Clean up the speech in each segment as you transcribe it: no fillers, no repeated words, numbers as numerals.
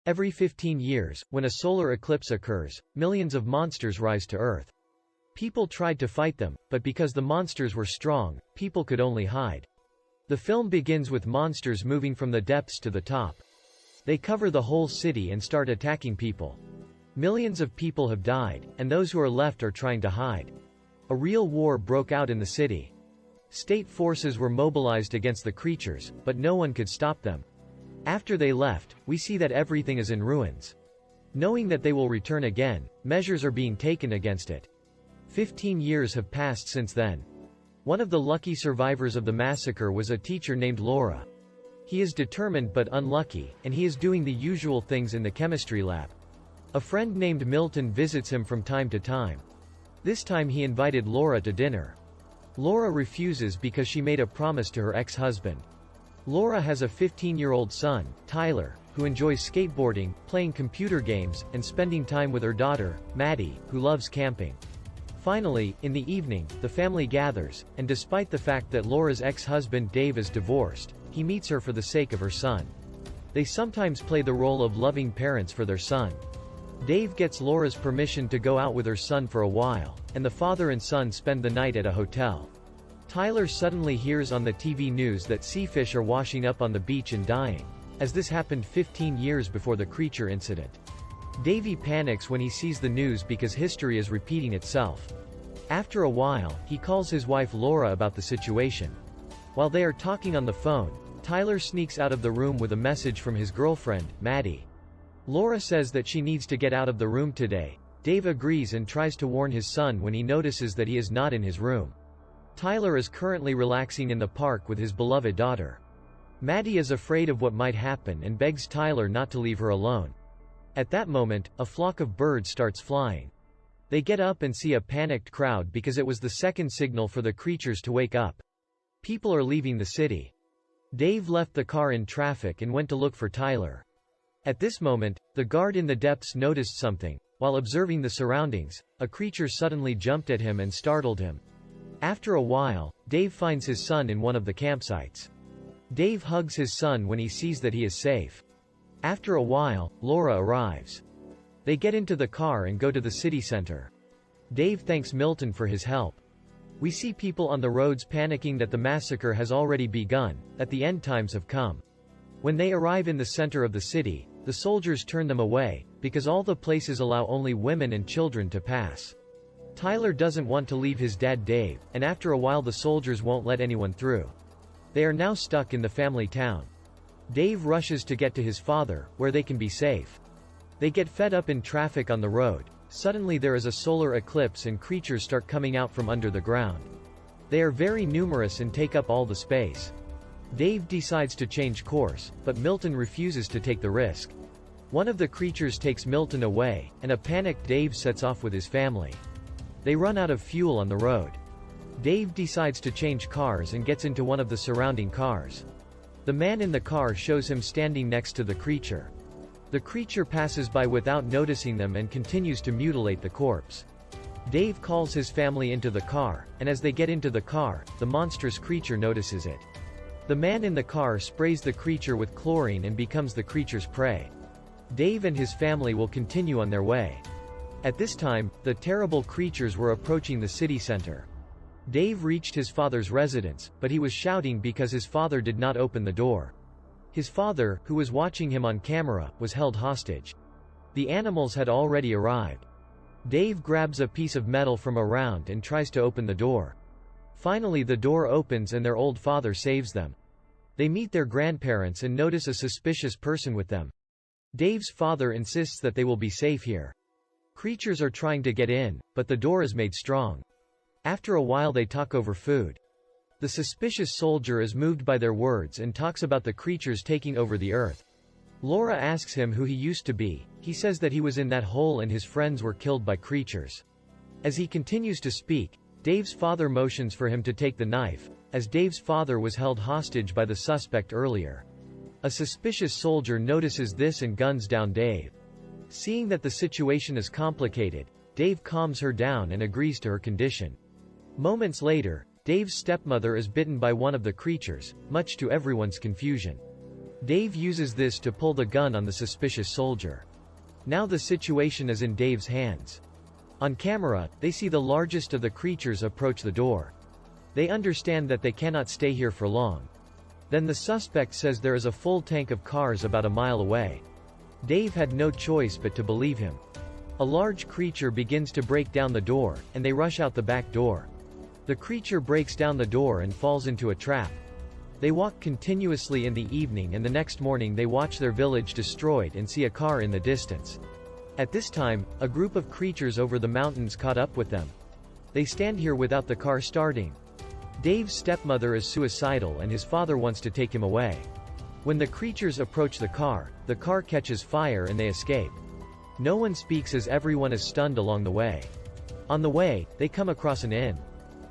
Every 15 years, when a solar eclipse occurs, millions of monsters rise to Earth. People tried to fight them, but because the monsters were strong, people could only hide. The film begins with monsters moving from the depths to the top. They cover the whole city and start attacking people. Millions of people have died, and those who are left are trying to hide. A real war broke out in the city. State forces were mobilized against the creatures, but no one could stop them. After they left, we see that everything is in ruins. Knowing that they will return again, measures are being taken against it. 15 years have passed since then. One of the lucky survivors of the massacre was a teacher named Laura. He is determined but unlucky, and he is doing the usual things in the chemistry lab. A friend named Milton visits him from time to time. This time he invited Laura to dinner. Laura refuses because she made a promise to her ex-husband. Laura has a 15-year-old son, Tyler, who enjoys skateboarding, playing computer games, and spending time with her daughter, Maddie, who loves camping. Finally, in the evening, the family gathers, and despite the fact that Laura's ex-husband Dave is divorced, he meets her for the sake of her son. They sometimes play the role of loving parents for their son. Dave gets Laura's permission to go out with her son for a while, and the father and son spend the night at a hotel. Tyler suddenly hears on the TV news that sea fish are washing up on the beach and dying, as this happened 15 years before the creature incident. Davey panics when he sees the news because history is repeating itself. After a while, he calls his wife Laura about the situation. While they are talking on the phone, Tyler sneaks out of the room with a message from his girlfriend, Maddie. Laura says that she needs to get out of the room today. Dave agrees and tries to warn his son when he notices that he is not in his room. Tyler is currently relaxing in the park with his beloved daughter. Maddie is afraid of what might happen and begs Tyler not to leave her alone. At that moment, a flock of birds starts flying. They get up and see a panicked crowd because it was the second signal for the creatures to wake up. People are leaving the city. Dave left the car in traffic and went to look for Tyler. At this moment, the guard in the depths noticed something. While observing the surroundings, a creature suddenly jumped at him and startled him. After a while, Dave finds his son in one of the campsites. Dave hugs his son when he sees that he is safe. After a while, Laura arrives. They get into the car and go to the city center. Dave thanks Milton for his help. We see people on the roads panicking that the massacre has already begun, that the end times have come. When they arrive in the center of the city, the soldiers turn them away, because all the places allow only women and children to pass. Tyler doesn't want to leave his dad Dave, and after a while the soldiers won't let anyone through. They are now stuck in the family town. Dave rushes to get to his father, where they can be safe. They get fed up in traffic on the road. Suddenly there is a solar eclipse and creatures start coming out from under the ground. They are very numerous and take up all the space. Dave decides to change course, but Milton refuses to take the risk. One of the creatures takes Milton away, and a panicked Dave sets off with his family. They run out of fuel on the road. Dave decides to change cars and gets into one of the surrounding cars. The man in the car shows him standing next to the creature. The creature passes by without noticing them and continues to mutilate the corpse. Dave calls his family into the car, and as they get into the car, the monstrous creature notices it. The man in the car sprays the creature with chlorine and becomes the creature's prey. Dave and his family will continue on their way. At this time, the terrible creatures were approaching the city center. Dave reached his father's residence, but he was shouting because his father did not open the door. His father, who was watching him on camera, was held hostage. The animals had already arrived. Dave grabs a piece of metal from around and tries to open the door. Finally the door opens and their old father saves them. They meet their grandparents and notice a suspicious person with them. Dave's father insists that they will be safe here. Creatures are trying to get in, but the door is made strong. After a while they talk over food. The suspicious soldier is moved by their words and talks about the creatures taking over the earth. Laura asks him who he used to be. He says that he was in that hole and his friends were killed by creatures. As he continues to speak, Dave's father motions for him to take the knife, as Dave's father was held hostage by the suspect earlier. A suspicious soldier notices this and guns down Dave. Seeing that the situation is complicated, Dave calms her down and agrees to her condition. Moments later, Dave's stepmother is bitten by one of the creatures, much to everyone's confusion. Dave uses this to pull the gun on the suspicious soldier. Now the situation is in Dave's hands. On camera, they see the largest of the creatures approach the door. They understand that they cannot stay here for long. Then the suspect says there is a full tank of cars about a mile away. Dave had no choice but to believe him. A large creature begins to break down the door, and they rush out the back door. The creature breaks down the door and falls into a trap. They walk continuously in the evening, and the next morning they watch their village destroyed and see a car in the distance. At this time, a group of creatures over the mountains caught up with them. They stand here without the car starting. Dave's stepmother is suicidal and his father wants to take him away. When the creatures approach the car catches fire and they escape. No one speaks as everyone is stunned along the way. On the way, they come across an inn.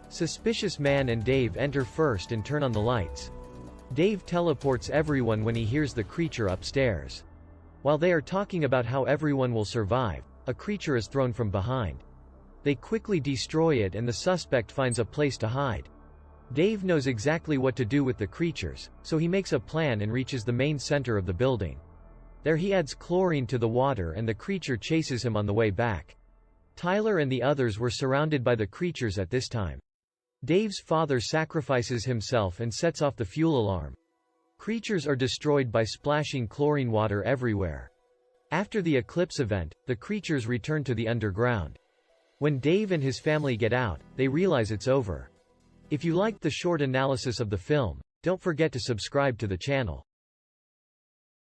Suspicious man and Dave enter first and turn on the lights. Dave teleports everyone when he hears the creature upstairs. While they are talking about how everyone will survive, a creature is thrown from behind. They quickly destroy it and the suspect finds a place to hide. Dave knows exactly what to do with the creatures, so he makes a plan and reaches the main center of the building. There he adds chlorine to the water and the creature chases him on the way back. Tyler and the others were surrounded by the creatures at this time. Dave's father sacrifices himself and sets off the fuel alarm. Creatures are destroyed by splashing chlorine water everywhere. After the eclipse event, the creatures return to the underground. When Dave and his family get out, they realize it's over. If you liked the short analysis of the film, don't forget to subscribe to the channel.